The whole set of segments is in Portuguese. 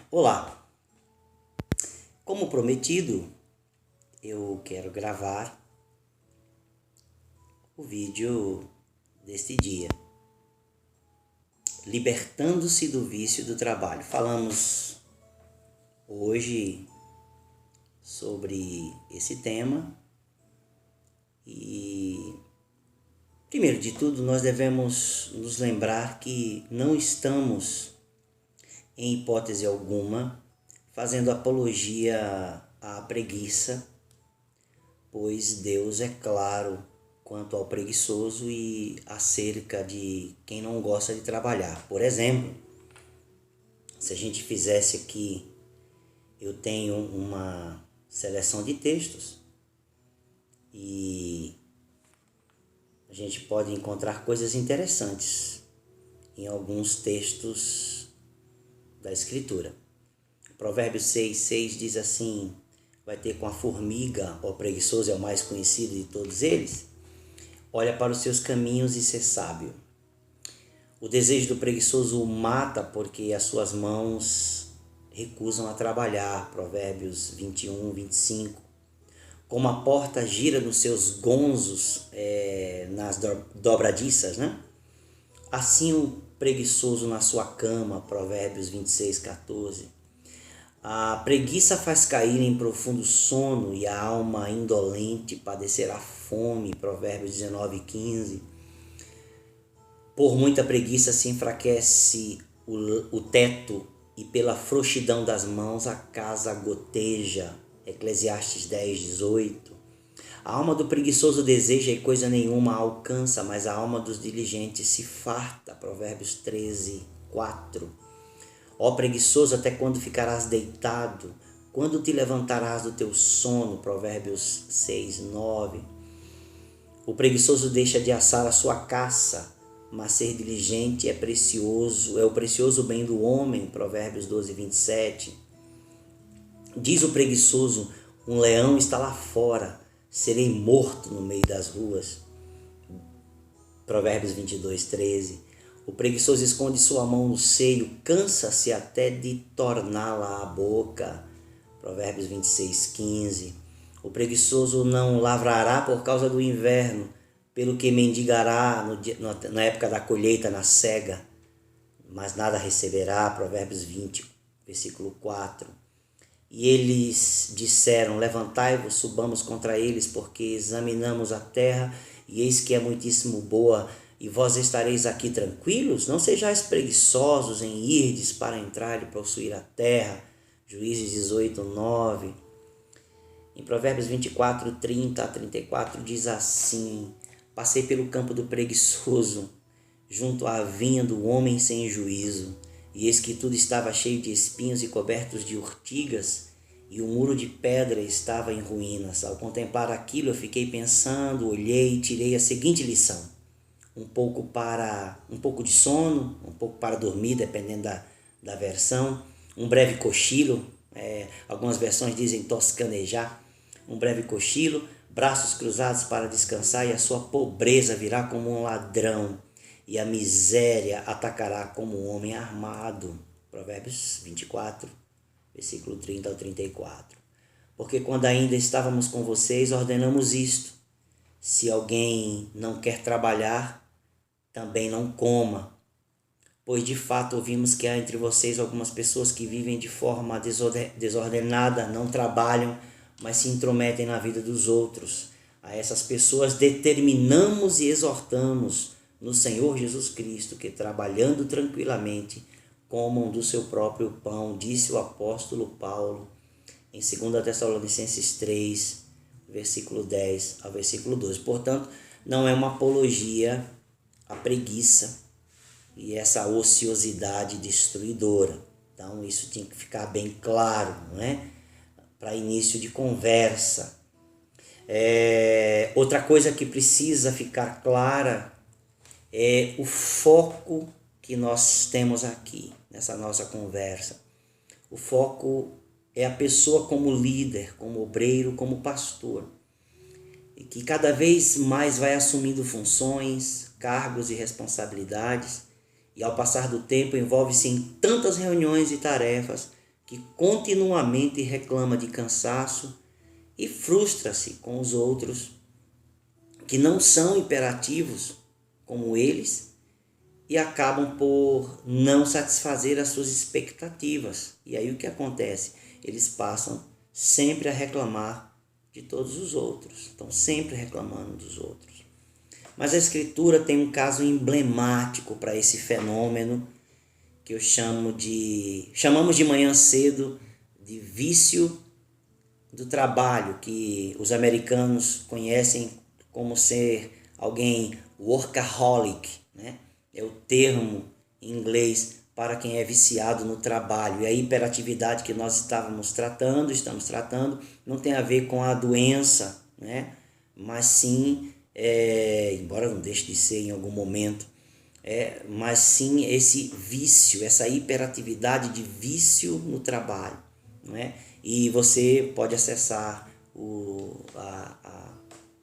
Olá, como prometido, eu quero gravar o vídeo deste dia, libertando-se do vício do trabalho. Falamos hoje sobre esse tema e, primeiro de tudo, nós devemos nos lembrar que não estamos, em hipótese alguma, fazendo apologia à preguiça, pois Deus é claro quanto ao preguiçoso e acerca de quem não gosta de trabalhar. Por exemplo, se a gente fizesse aqui, eu tenho uma seleção de textos e a gente pode encontrar coisas interessantes em alguns textos da Escritura. Provérbios 6:6 diz assim: vai ter com a formiga, ó preguiçoso é o mais conhecido de todos eles, olha para os seus caminhos e ser sábio. O desejo do preguiçoso o mata porque as suas mãos recusam a trabalhar. Provérbios 21:25. Como a porta gira nos seus gonzos, nas dobradiças, né? Assim o preguiçoso na sua cama. Provérbios 26:14. A preguiça faz cair em profundo sono e a alma indolente padecerá fome. Provérbios 19:15. Por muita preguiça se enfraquece o teto e pela frouxidão das mãos a casa goteja. Eclesiastes 10:18. A alma do preguiçoso deseja e coisa nenhuma alcança, mas a alma dos diligentes se farta. Provérbios 13:4. Ó preguiçoso, até quando ficarás deitado? Quando te levantarás do teu sono? Provérbios 6:9. O preguiçoso deixa de assar a sua caça, mas ser diligente é o precioso bem do homem. Provérbios 12:27. Diz o preguiçoso: um leão está lá fora, serei morto no meio das ruas. Provérbios 22:13. O preguiçoso esconde sua mão no seio, cansa-se até de torná-la à boca. Provérbios 26:15. O preguiçoso não lavrará por causa do inverno, pelo que mendigará na época da colheita, na cega, mas nada receberá. Provérbios 20, versículo 4. E eles disseram: levantai-vos, subamos contra eles, porque examinamos a terra, e eis que é muitíssimo boa, e vós estareis aqui tranquilos? Não sejais preguiçosos em irdes para entrar e possuir a terra. Juízes 18:9. Em Provérbios 24:30-34 diz assim: passei pelo campo do preguiçoso, junto à vinha do homem sem juízo, e eis que tudo estava cheio de espinhos e cobertos de urtigas, e o muro de pedra estava em ruínas. Ao contemplar aquilo, eu fiquei pensando, olhei e tirei a seguinte lição: um pouco de sono, um pouco para dormir, dependendo da versão, um breve cochilo, algumas versões dizem toscanejar, um breve cochilo, braços cruzados para descansar, e a sua pobreza virá como um ladrão, e a miséria atacará como um homem armado. Provérbios 24, versículo 30-34. Porque quando ainda estávamos com vocês, ordenamos isto: se alguém não quer trabalhar, também não coma. Pois de fato ouvimos que há entre vocês algumas pessoas que vivem de forma desordenada, não trabalham, mas se intrometem na vida dos outros. A essas pessoas determinamos e exortamos no Senhor Jesus Cristo que, trabalhando tranquilamente, comam do seu próprio pão, disse o apóstolo Paulo em 2 Tessalonicenses 3, versículo 10 ao versículo 12. Portanto, não é uma apologia à preguiça e essa ociosidade destruidora. Então, isso tinha que ficar bem claro, não é? Para início de conversa. Outra coisa que precisa ficar clara é o foco que nós temos aqui, nessa nossa conversa. O foco é a pessoa como líder, como obreiro, como pastor, e que cada vez mais vai assumindo funções, cargos e responsabilidades, e ao passar do tempo envolve-se em tantas reuniões e tarefas que continuamente reclama de cansaço e frustra-se com os outros que não são imperativos como eles e acabam por não satisfazer as suas expectativas. E aí o que acontece? Eles passam sempre a reclamar de todos os outros, estão sempre reclamando dos outros. Mas a Escritura tem um caso emblemático para esse fenômeno que eu chamamos de manhã cedo de vício do trabalho, que os americanos conhecem como ser alguém workaholic, né? É o termo em inglês para quem é viciado no trabalho. E a hiperatividade que nós estamos tratando, não tem a ver com a doença, né? Mas sim, embora não deixe de ser em algum momento, mas sim esse vício, essa hiperatividade de vício no trabalho, né? E você pode acessar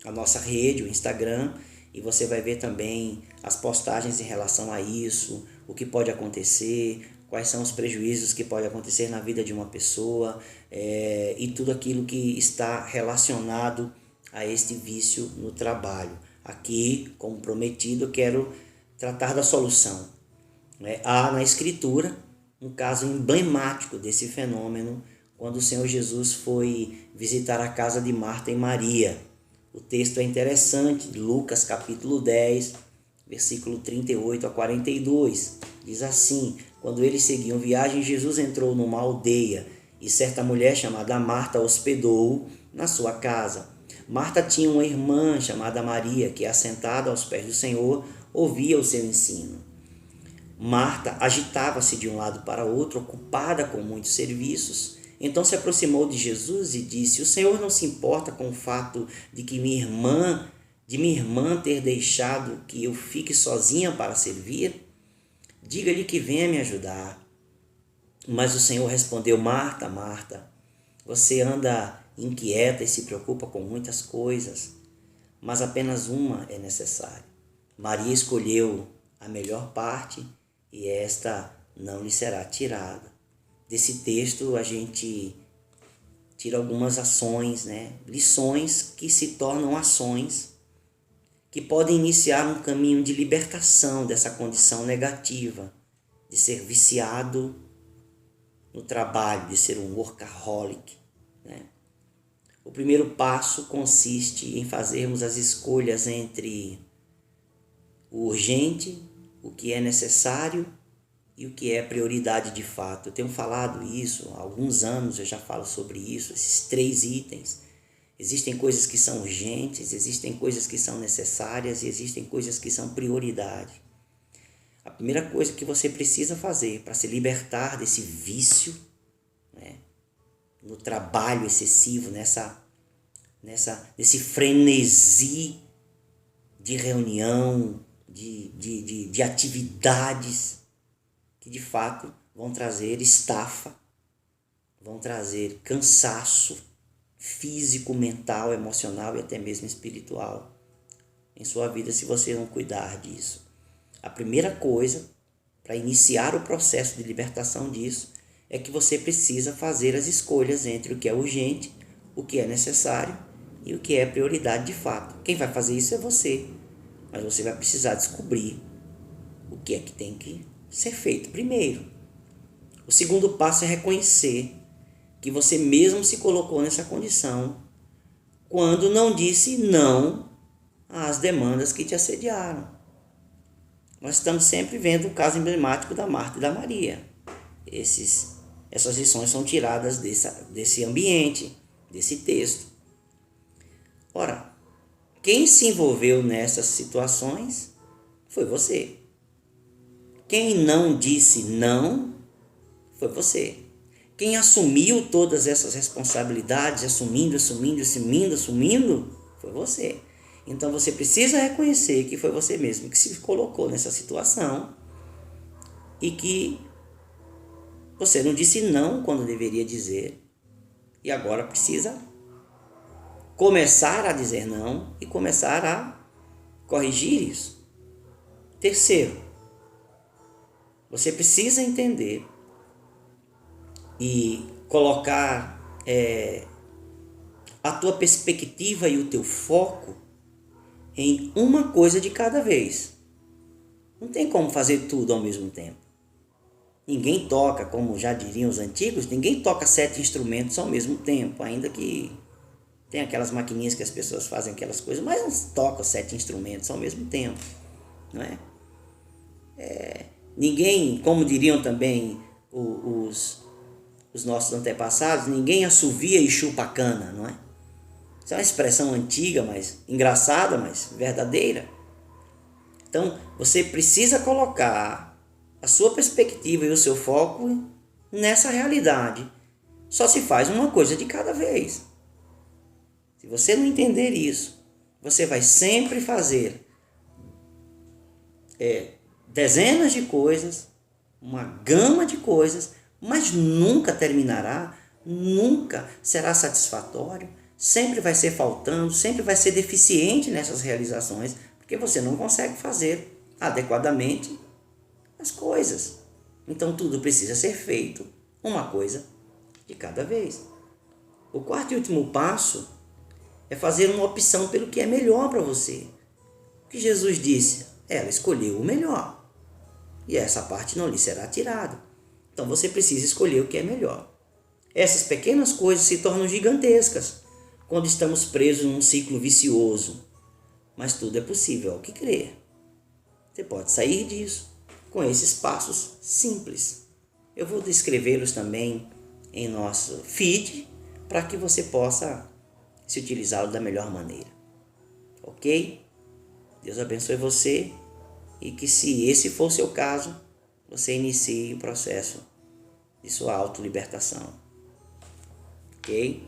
a nossa rede, o Instagram, e você vai ver também as postagens em relação a isso, o que pode acontecer, quais são os prejuízos que podem acontecer na vida de uma pessoa, e tudo aquilo que está relacionado a este vício no trabalho. Aqui, como prometido, eu quero tratar da solução. Há na Escritura um caso emblemático desse fenômeno, quando o Senhor Jesus foi visitar a casa de Marta e Maria. O texto é interessante, Lucas capítulo 10, versículo 38 a 42. Diz assim: quando eles seguiam viagem, Jesus entrou numa aldeia e certa mulher chamada Marta hospedou-o na sua casa. Marta tinha uma irmã chamada Maria, que, assentada aos pés do Senhor, ouvia o seu ensino. Marta agitava-se de um lado para outro, ocupada com muitos serviços. Então se aproximou de Jesus e disse: o Senhor não se importa com o fato de minha irmã ter deixado que eu fique sozinha para servir? Diga-lhe que venha me ajudar. Mas o Senhor respondeu: Marta, Marta, você anda inquieta e se preocupa com muitas coisas, mas apenas uma é necessária. Maria escolheu a melhor parte e esta não lhe será tirada. Desse texto a gente tira algumas ações, lições que se tornam ações que podem iniciar um caminho de libertação dessa condição negativa, de ser viciado no trabalho, de ser um workaholic. O primeiro passo consiste em fazermos as escolhas entre o urgente, o que é necessário e o que é prioridade de fato. Eu tenho falado isso há alguns anos, eu já falo sobre isso, esses 3 itens. Existem coisas que são urgentes, existem coisas que são necessárias e existem coisas que são prioridade. A primeira coisa que você precisa fazer para se libertar desse vício, no trabalho excessivo, nesse frenesi de reunião, de atividades que de fato vão trazer estafa, vão trazer cansaço físico, mental, emocional e até mesmo espiritual em sua vida se você não cuidar disso. A primeira coisa para iniciar o processo de libertação disso é que você precisa fazer as escolhas entre o que é urgente, o que é necessário e o que é prioridade de fato. Quem vai fazer isso é você, mas você vai precisar descobrir o que é que tem que ser feito primeiro. O segundo passo é reconhecer que você mesmo se colocou nessa condição quando não disse não às demandas que te assediaram. Nós estamos sempre vendo o caso emblemático da Marta e da Maria. Essas lições são tiradas desse ambiente, desse texto. Ora, quem se envolveu nessas situações foi você. Quem não disse não foi você. Quem assumiu todas essas responsabilidades, assumindo, foi você. Então você precisa reconhecer que foi você mesmo que se colocou nessa situação e que você não disse não quando deveria dizer. E agora precisa começar a dizer não e começar a corrigir isso. Terceiro, você precisa entender e colocar a tua perspectiva e o teu foco em uma coisa de cada vez. Não tem como fazer tudo ao mesmo tempo. Ninguém toca, como já diriam os antigos, ninguém toca 7 instrumentos ao mesmo tempo, ainda que tem aquelas maquininhas que as pessoas fazem aquelas coisas, mas não tocam 7 instrumentos ao mesmo tempo, não é? Ninguém, como diriam também os nossos antepassados, ninguém assovia e chupa a cana, não é? Isso é uma expressão antiga, mas engraçada, mas verdadeira. Então, você precisa colocar a sua perspectiva e o seu foco nessa realidade. Só se faz uma coisa de cada vez. Se você não entender isso, você vai sempre fazer dezenas de coisas, uma gama de coisas, mas nunca terminará, nunca será satisfatório, sempre vai ser faltando, sempre vai ser deficiente nessas realizações, porque você não consegue fazer adequadamente as coisas. Então tudo precisa ser feito uma coisa de cada vez. O quarto e último passo é fazer uma opção pelo que é melhor para você. O que Jesus disse? Ela escolheu o melhor. E essa parte não lhe será tirada. Então você precisa escolher o que é melhor. Essas pequenas coisas se tornam gigantescas quando estamos presos num ciclo vicioso. Mas tudo é possível ao que crer. Você pode sair disso com esses passos simples. Eu vou descrevê-los também em nosso feed para que você possa se utilizá-lo da melhor maneira. Ok? Deus abençoe você e que, se esse for o seu caso, você inicie o processo de sua autolibertação. Ok?